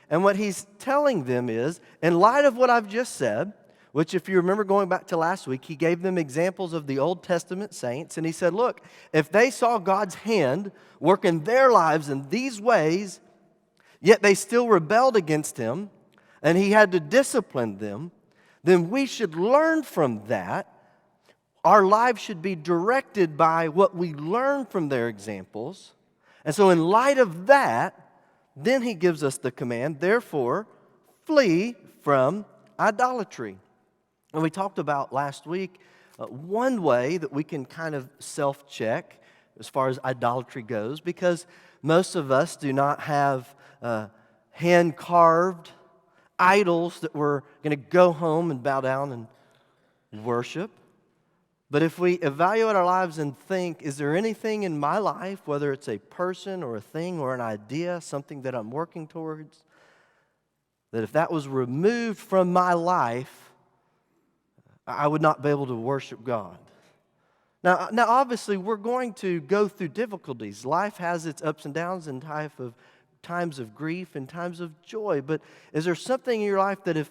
And what he's telling them is, in light of what I've just said, which if you remember going back to last week, he gave them examples of the Old Testament saints. And he said, look, if they saw God's hand work in their lives in these ways, yet they still rebelled against him, and he had to discipline them, then we should learn from that. Our lives should be directed by what we learn from their examples. And so in light of that, then he gives us the command, therefore, flee from idolatry. And we talked about last week one way that we can kind of self-check as far as idolatry goes, because most of us do not have hand-carved idols that we're going to go home and bow down and worship. But if we evaluate our lives and think, is there anything in my life, whether it's a person or a thing or an idea, something that I'm working towards, that if that was removed from my life, I would not be able to worship God. Now, obviously, we're going to go through difficulties. Life has its ups and downs and times of grief and times of joy. But is there something in your life that if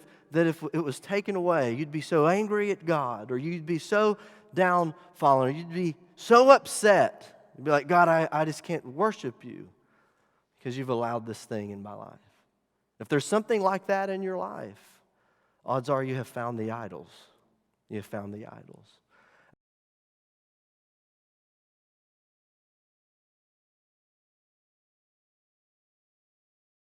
it was taken away, you'd be so angry at God, or you'd be so downfallen, or you'd be so upset? You'd be like, God, I just can't worship you because you've allowed this thing in my life. If there's something like that in your life, odds are you have found the idols. You have found the idols.